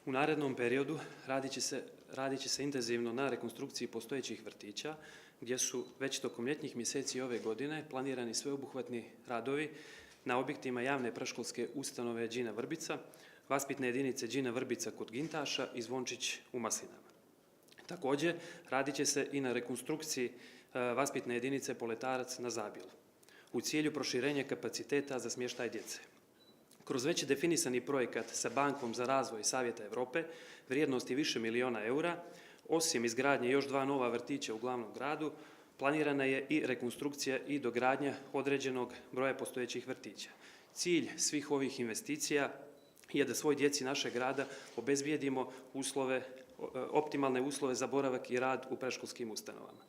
U narednom periodu radit će se intenzivno na rekonstrukciji postojećih vrtića, gdje su već tokom ljetnih mjeseci ove godine planirani sveobuhvatni radovi na objektima javne predškolske ustanove Đina Vrbica, vaspitne jedinice Đina Vrbica kod Gintaša i Zvončić u Maslinama. Također, radit će se i na rekonstrukciji vaspitne jedinice Poletarac na Zabilu, u cilju proširenja kapaciteta za smještaj djece. Kroz već definisani projekat sa Bankom za razvoj Savjeta Evrope, vrijednosti više miliona eura, osim izgradnje još 2 nova vrtića u glavnom gradu, planirana je i rekonstrukcija i dogradnja određenog broja postojećih vrtića. Cilj svih ovih investicija je da svoj djeci našeg grada obezbijedimo optimalne uslove za boravak i rad u predškolskim ustanovama.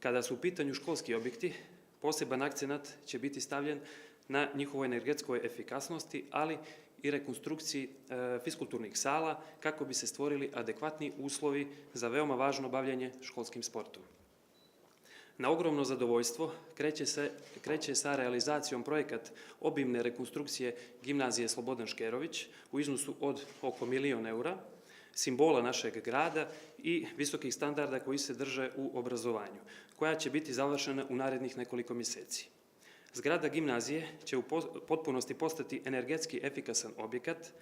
Kada su u pitanju školski objekti, poseban akcenat će biti stavljen na njihovoj energetskoj efikasnosti, ali i rekonstrukciji fiskulturnih sala kako bi se stvorili adekvatni uslovi za veoma važno bavljenje školskim sportom. Na ogromno zadovoljstvo kreće sa realizacijom projekat obimne rekonstrukcije gimnazije Slobodan Škerović u iznosu od oko milion eura, simbola našeg grada i visokih standarda koji se drže u obrazovanju, koja će biti završena u narednih nekoliko mjeseci. Zgrada gimnazije će u potpunosti postati energetski efikasan objekat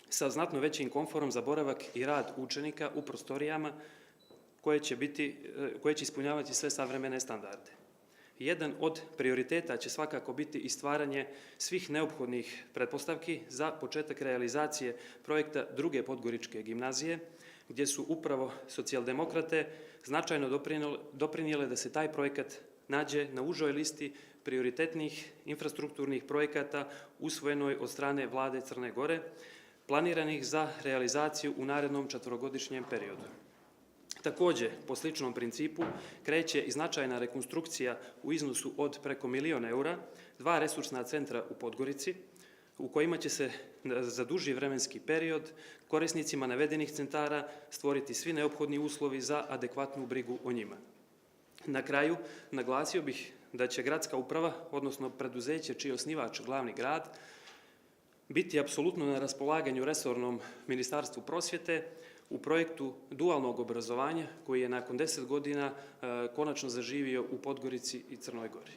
sa znatno većim komforom za boravak i rad učenika u prostorijama koje će ispunjavati sve savremene standarde. Jedan od prioriteta će svakako biti i stvaranje svih neophodnih pretpostavki za početak realizacije projekta druge podgoričke gimnazije, gdje su upravo socijaldemokrate značajno doprinijele da se taj projekat nađe na užoj listi prioritetnih infrastrukturnih projekata usvojenoj od strane Vlade Crne Gore, planiranih za realizaciju u narednom 4-godišnjem periodu. Također, po sličnom principu, kreće i značajna rekonstrukcija u iznosu od preko milion eura, 2 resursna centra u Podgorici, u kojima će se za duži vremenski period korisnicima navedenih centara stvoriti svi neophodni uslovi za adekvatnu brigu o njima. Na kraju, naglasio bih da će gradska uprava, odnosno preduzeće čiji je osnivač glavni grad, biti apsolutno na raspolaganju resornom Ministarstvu prosvjete u projektu dualnog obrazovanja koji je nakon 10 godina konačno zaživio u Podgorici i Crnoj Gori.